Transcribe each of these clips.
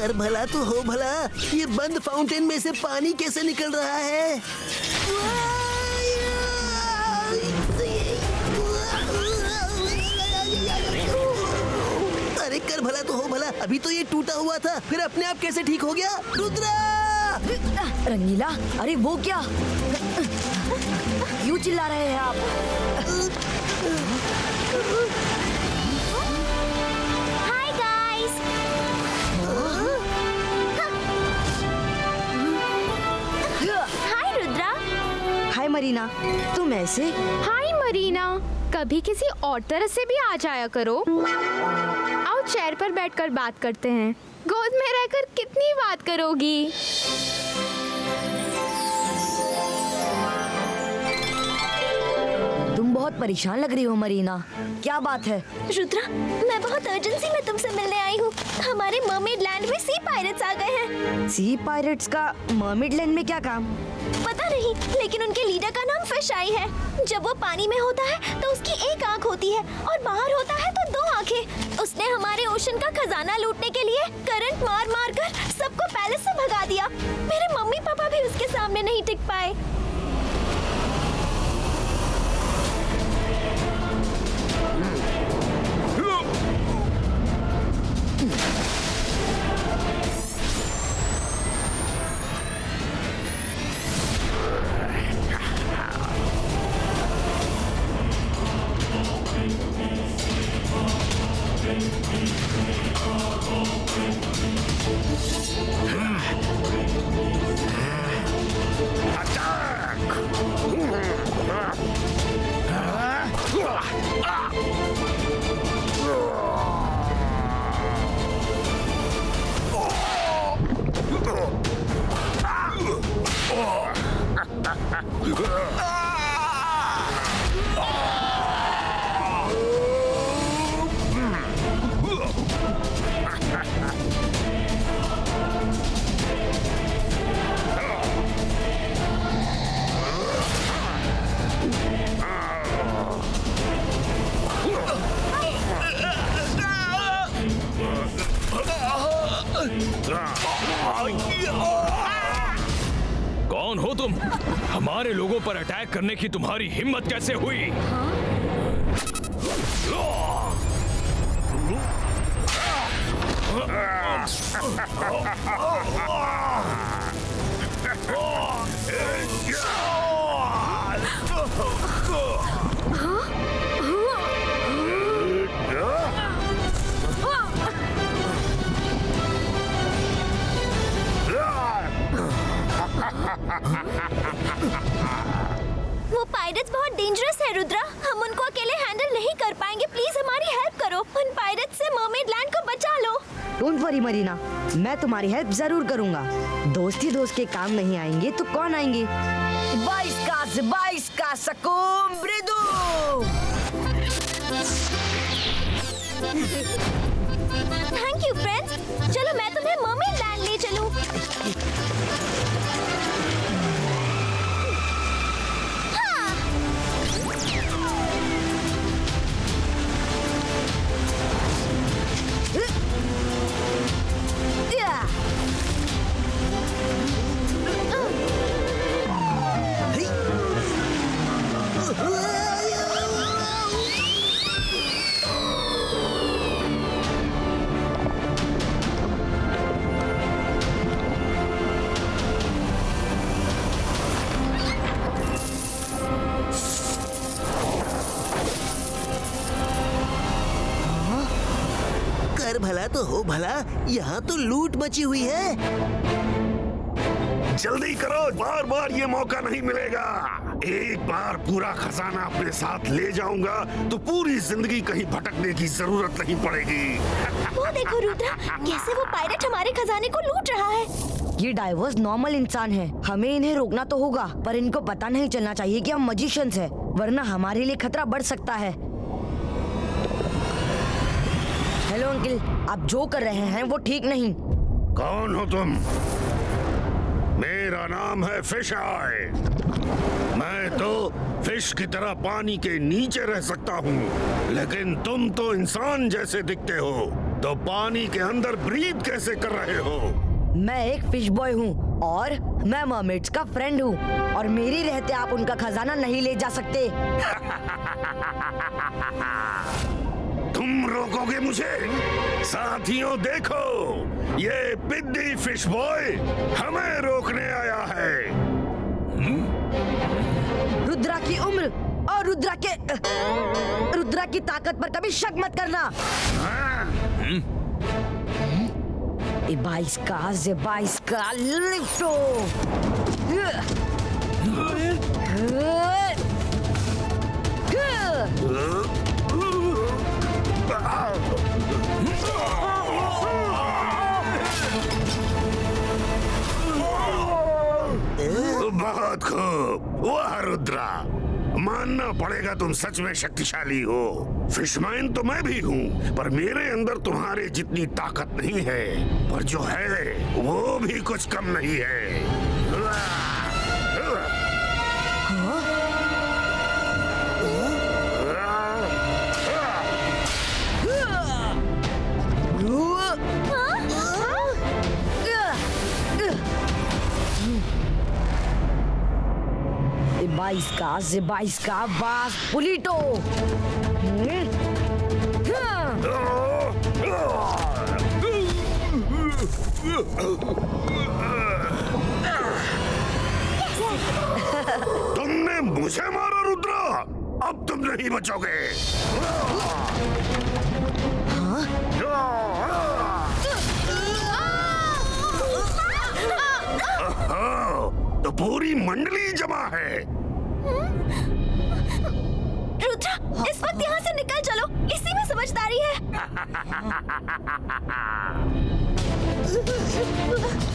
कर भला तो हो भला, ये बंद फाउंटेन में से पानी कैसे निकल रहा है? अरे कर भला तो हो भला, अभी तो ये टूटा हुआ था, फिर अपने आप कैसे ठीक हो गया? रुद्रा! रंगीला, अरे वो क्या? क्यों चिल्ला रहे हैं आप? Hi guys. Hi Rudra. Hi Marina, तुम ऐसे? हाय मरीना, कभी किसी और तरह से भी आ जाया करो। आओ चेयर पर बैठकर बात करते हैं। गोद में रहकर कितनी बात करोगी? तुम बहुत परेशान लग रही हो मरीना, क्या बात है? रुद्रा, मैं बहुत अर्जेंसी में तुमसे मिलने आई हूँ। हमारे मर्मेड लैंड में सी पायरेट्स आ गए हैं। सी पायरेट्स का मर्मेड लैंड में क्या काम? पता नहीं, लेकिन उनके लीडर का नाम फिश आई है। जब वो पानी में होता है तो उसकी एक आंख होती है और बाहर होता है तो 2 आंखें। उसने हमारे ओशन का खजाना लूटने के लिए करंट मार मार कर सबको पैलेस से भगा दिया। मेरे मम्मी पापा भी उसके सामने नहीं टिक पाए। कौन हो तुम? हमारे लोगों पर अटैक करने की तुम्हारी हिम्मत कैसे हुई? वो पायरेट्स बहुत डेंजरस है रुद्रा, हम उनको अकेले हैंडल नहीं कर पाएंगे। प्लीज हमारी हेल्प करो, उन पायरेट्स से मर्मेड लैंड को बचा लो। डोंट वरी मरीना, मैं तुम्हारी हेल्प जरूर करूंगा। दोस्त ही दोस्त के काम नहीं आएंगे तो कौन आएंगे? 22 का सकूम मृदु। थैंक यू फ्रेंड्स, चलो मैं तुम्हें मर्मेड लैंड ले चलूं। कर भला तो हो भला, यहाँ तो लूट मची हुई है। जल्दी करो, बार बार ये मौका नहीं मिलेगा। एक बार पूरा खजाना अपने साथ ले जाऊंगा तो पूरी जिंदगी कहीं भटकने की जरूरत नहीं पड़ेगी। वो देखो रुद्रा, कैसे वो पायरेट हमारे खजाने को लूट रहा है। ये डाइवर्स नॉर्मल इंसान है, हमें इन्हें रोकना तो होगा, पर इनको पता नहीं चलना चाहिए कि हम मजिशियंस हैं, वरना हमारे लिए खतरा बढ़ सकता है। हेलो अंकल, आप जो कर रहे हैं वो ठीक नहीं। कौन हो तुम? मेरा नाम है फिश आई। मैं तो फिश की तरह पानी के नीचे रह सकता हूँ, लेकिन तुम तो इंसान जैसे दिखते हो। तो पानी के अंदर ब्रीथ कैसे कर रहे हो? मैं एक फिश बॉय हूँ और मैं मर्मेड्स का फ्रेंड हूँ और मेरे रहते आप उनका खजाना नहीं ले जा सकते। तुम रोकोगे मुझे? साथियों देखो, ये पिद्दी फिश बॉय हमें रोकने आया है। रुद्रा की उम्र और रुद्रा की ताकत पर कभी शक मत करना। बाईस का लिफ्टो। बहुत खूब, वाह रुद्रा, मानना पड़ेगा तुम सच में शक्तिशाली हो। फिशमैन तो मैं भी हूँ, पर मेरे अंदर तुम्हारे जितनी ताकत नहीं है, पर जो है वो भी कुछ कम नहीं है। बाईस का बास पुलिटो। तुमने मुझे मारा रुद्रा, अब तुम नहीं बचोगे। तो पूरी मंडली जमा है। रुद्रा, इस वक्त यहाँ से निकल चलो, इसी में समझदारी है।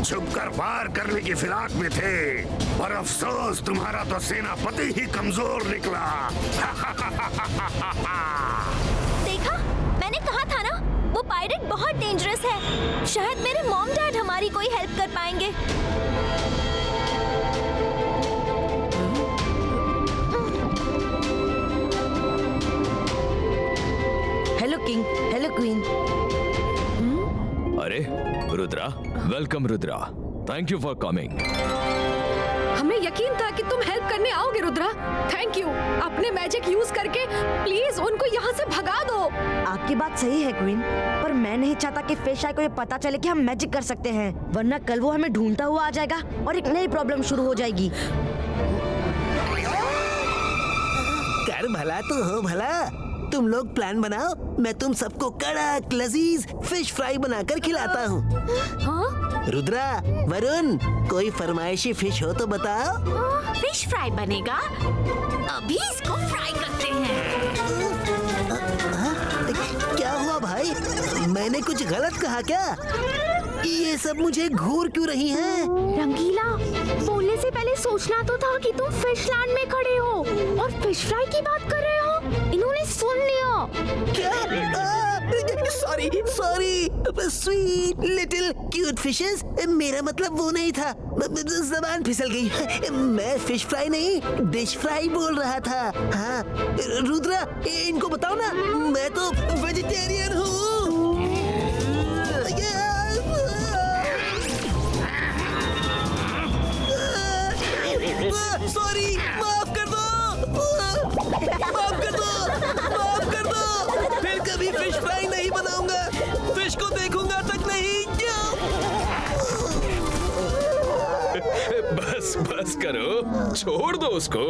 छुपकर वार करने की फिराक में थे, पर अफसोस तुम्हारा तो सेनापति ही कमजोर निकला। देखा, मैंने कहा था ना, वो पायरेट बहुत डेंजरस है। शायद मेरे मॉम डैड हमारी कोई हेल्प कर पाएंगे। Hello king, hello queen. अरे Rudra, welcome Rudra, thank you for coming. हमें यकीन था कि तुम हेल्प करने आओगे रुद्रा। Thank you. अपने मैजिक यूज करके प्लीज उनको यहाँ से भगा दो। आपकी बात सही है क्वीन, पर मैं नहीं चाहता कि फिश आई को ये पता चले कि हम मैजिक कर सकते हैं, वरना कल वो हमें ढूंढता हुआ आ जाएगा और एक नई प्रॉब्लम शुरू हो जाएगी। कर भला तो हो भला, तुम लोग प्लान बनाओ, मैं तुम सबको कड़क लजीज फिश फ्राई बनाकर खिलाता हूँ। हाँ? रुद्रा, वरुण, कोई फरमाइशी फिश हो तो बताओ। फिश फ्राई बनेगा, अभी इसको फ्राई करते हैं। क्या हुआ भाई, मैंने कुछ गलत कहा क्या? ये सब मुझे घूर क्यों रही हैं? रंगीला, बोलने से पहले सोचना तो था कि तुम फिशलैंड में खड़े हो और फिश फ्राई की बात कर रहे हो। इन्होंने सुन लिया। क्या? Sorry sweet little cute fishes, मेरा मतलब वो नहीं था, जबान फिसल गई। मैं फिश फ्राई नहीं, डिश फ्राई बोल रहा था। हाँ रुद्रा, इनको बताओ ना, मैं तो वेजिटेरियन हूँ। सॉरी, माफ कर दो। फिर कभी फिश फ्राई नहीं बनाऊंगा, फिश को देखूंगा तक नहीं। बस करो, छोड़ दो उसको।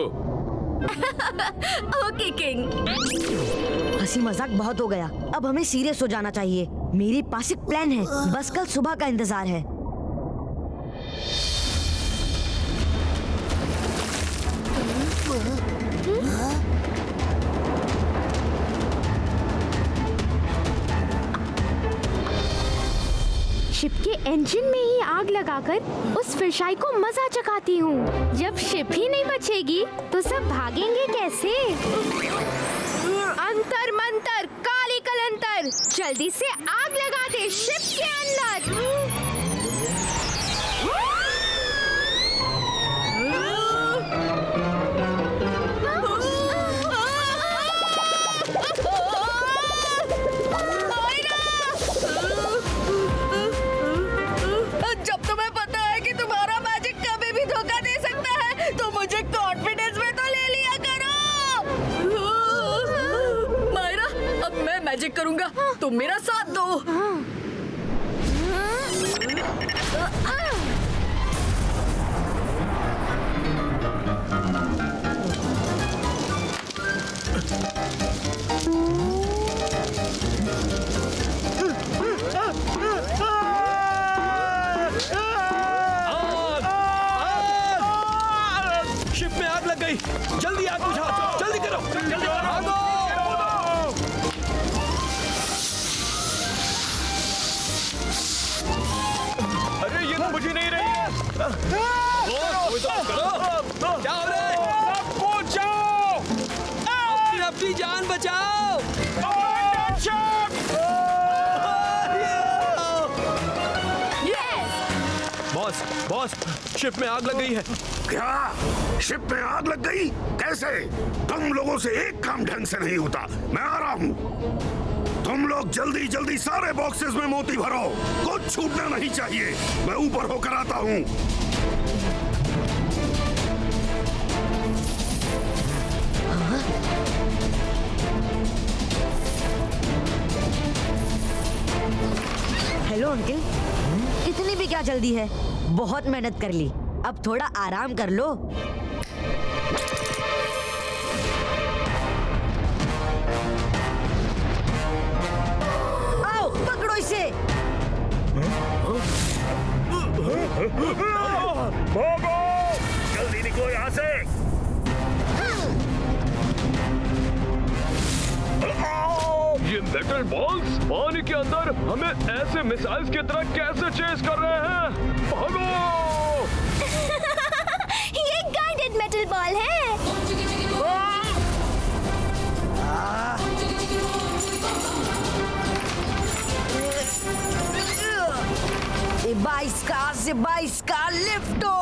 Okay king. हंसी मजाक बहुत हो गया, अब हमें सीरियस हो जाना चाहिए। मेरे पास एक प्लान है, बस कल सुबह का इंतजार है। शिप के इंजन में ही आग लगाकर उस फिशाई को मजा चखाती हूँ। जब शिप ही नहीं बचेगी तो सब भागेंगे कैसे? अंतर मंतर काली कलंतर, जल्दी से आग लगा दे शिप के अंदर। तुम मेरा साथ दो। शिप में आग लग गई। जल्दी आग बुझाओ, जल्दी करो, जल्दी भागो। अरे ये तो बुझी नहीं रही है। क्या हो रहा है? बचाओ! अपनी जान बचाओ। बॉस, बॉस, शिप में आग लग गई है। क्या शिप में आग लग गई? कैसे? तुम लोगों से एक काम ढंग से नहीं होता। मैं आ रहा हूँ। तुम लोग जल्दी जल्दी सारे बॉक्सेस में मोती भरो, कुछ छूटना नहीं चाहिए। मैं ऊपर होकर आता हूँ। हेलो अंकल, इतनी भी क्या जल्दी है? बहुत मेहनत कर ली, अब थोड़ा आराम कर लो। आओ पकड़ो इसे। भागो! जल्दी निकलो यहाँ से। ये मेटल बॉल्स पानी के अंदर हमें ऐसे मिसाइल्स की तरह कैसे चेस कर रहे हैं? भागो! ये गाइडेड मेटल बॉल है। बाईस का लिफ्टो।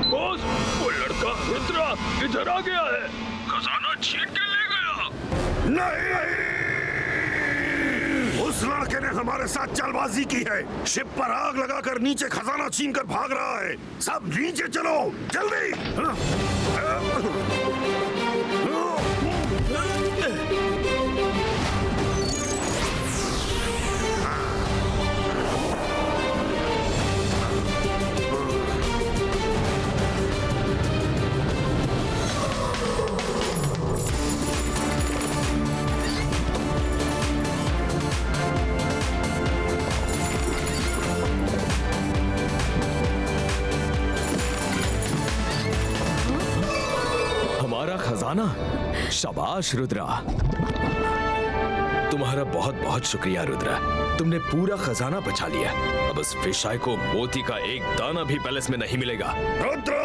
बॉस, वो लड़का रुद्रा इधर आ गया है। खजाना छीन के ले गया। नहीं, उस लड़के ने हमारे साथ चालबाजी की है। शिप पर आग लगाकर नीचे खजाना छीनकर भाग रहा है। सब नीचे चलो, जल्दी। खजाना। शाबाश रुद्रा, तुम्हारा बहुत बहुत शुक्रिया रुद्रा, तुमने पूरा खजाना बचा लिया। अब उस फिश आई को मोती का एक दाना भी पैलेस में नहीं मिलेगा। रुद्रा!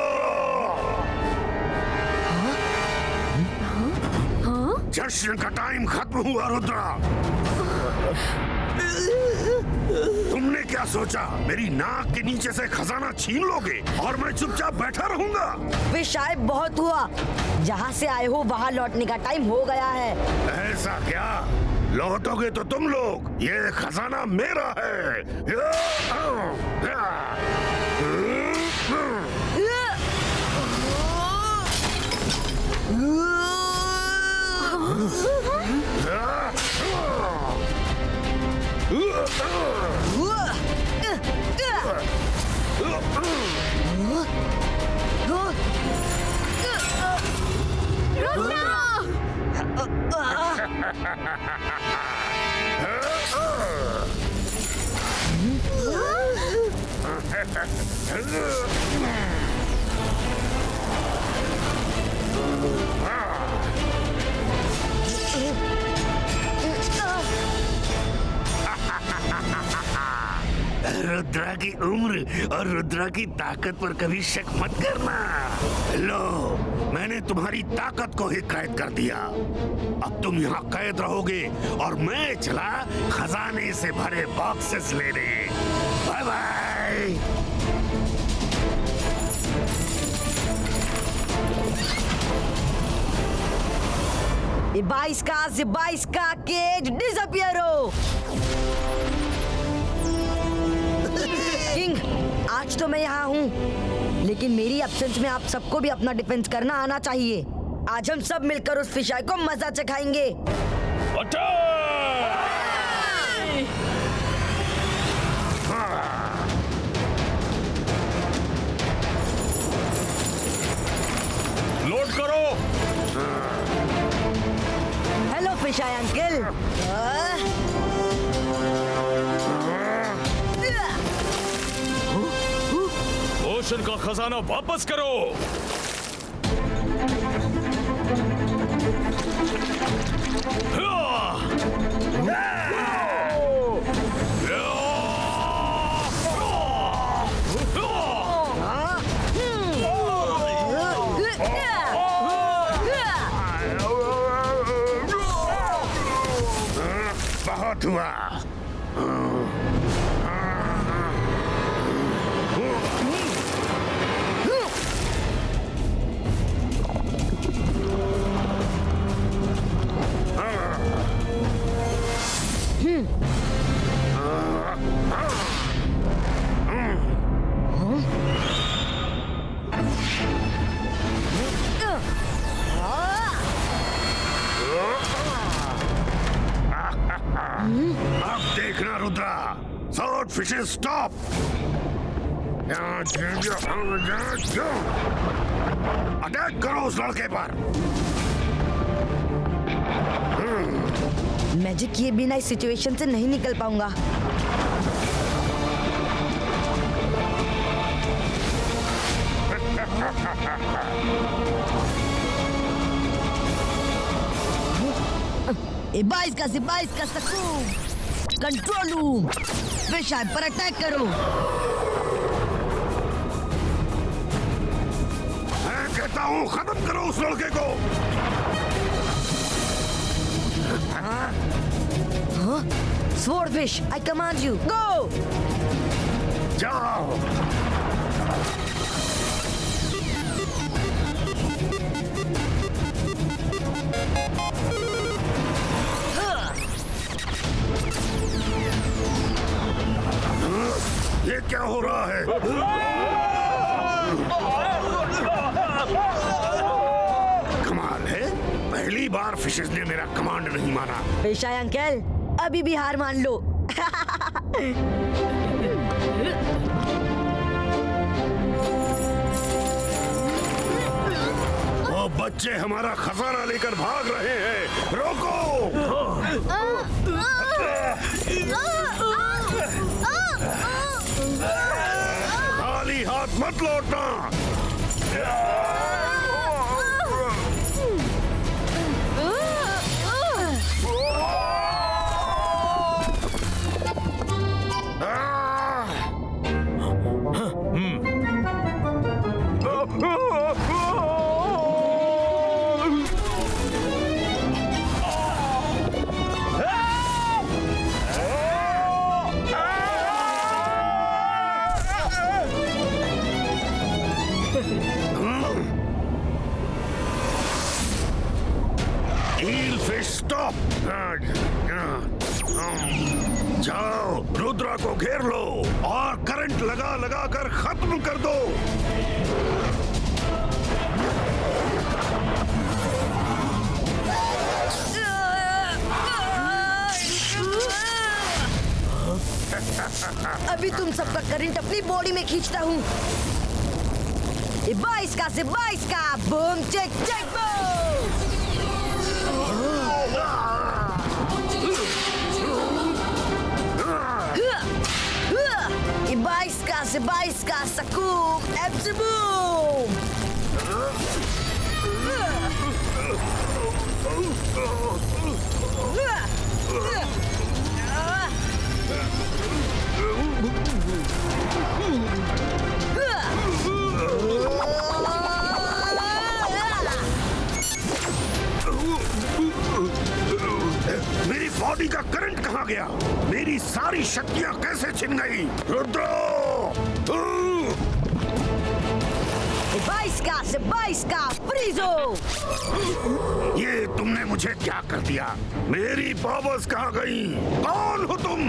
जश्न का टाइम खत्म हुआ रुद्रा। तुमने क्या सोचा मेरी नाक के नीचे से खजाना छीन लोगे और मैं चुपचाप बैठा रहूंगा? वे शायद बहुत हुआ, जहाँ से आए हो वहाँ लौटने का टाइम हो गया है। ऐसा क्या? लौटोगे तो तुम लोग, ये खजाना मेरा है। रुद्रा की उम्र और रुद्रा की ताकत पर कभी शक मत करना। लो, मैंने तुम्हारी ताकत को ही कैद कर दिया। अब तुम यहाँ कैद रहोगे और मैं चला खजाने से भरे बॉक्सेस लेने। Bye bye. ये 22 का केज डिसअपियर हो। किंग, आज तो मैं यहाँ हूँ, लेकिन मेरी एब्सेंस में आप सबको भी अपना डिफेंस करना आना चाहिए। आज हम सब मिलकर उस फिश आई को मजा चखाएंगे। लोड करो। हेलो फिश आई अंकल। ओशन का खजाना वापस करो। बहुत हुआ। अब देखना Rudra, sword fishes stop. Attack करो उस लड़के पर। मैजिक किए बिना इस सिचुएशन से नहीं निकल पाऊंगा। ए 22 का सकून, कंट्रोल रूम, फिश आई पर अटैक करो। मैं कहता हूँ खत्म करो उस लड़के को। Swordfish, I command you, go. जाओ। ये क्या हो रहा है? कमाल है, पहली बार फिशेस ने मेरा कमांड नहीं माना। फिश आई अंकल, अभी भी हार मान लो। वो बच्चे हमारा खजाना लेकर भाग रहे हैं, रोको। खाली हाथ मत लौटना। स्टॉप। जाओ, रुद्रा को घेर लो और करंट लगा लगा कर खत्म कर दो। अभी तुम सबका करंट अपनी बॉडी में खींचता हूँ। 22 का बूम चेक चेक बूम। 22 का सकूम एब्सबूम। मेरी बॉडी का करंट कहाँ गया? मेरी सारी शक्तियाँ कैसे छिन गई? रुद्रो! 22 बाईस का फ्रीजो। ये तुमने मुझे क्या कर दिया? मेरी पावर्स कहाँ गई? कौन हो तुम?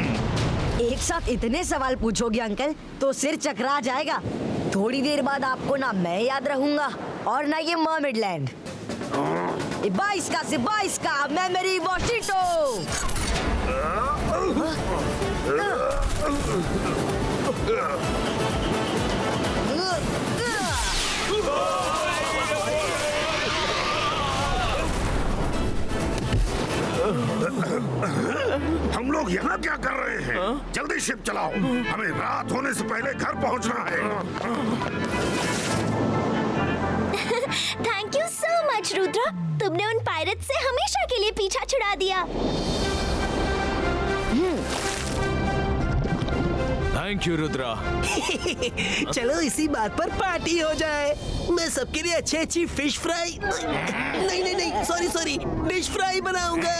एक साथ इतने सवाल पूछोगे अंकल तो सिर चकरा जाएगा। थोड़ी देर बाद आपको ना मैं याद रहूंगा और ना ये मर्मेडलैंड। 22 का मेमोरी वॉशिटो। हम लोग यहाँ क्या कर रहे हैं? जल्दी शिप चलाओ, हमें रात होने से पहले घर पहुँचना है। Thank you so much Rudra, तुमने उन पायरेट से हमेशा के लिए पीछा छुड़ा दिया। Thank you Rudra. चलो इसी बात पर पार्टी हो जाए। मैं सबके लिए अच्छी अच्छी फिश फ्राई नहीं सॉरी डिश फ्राई बनाऊंगा।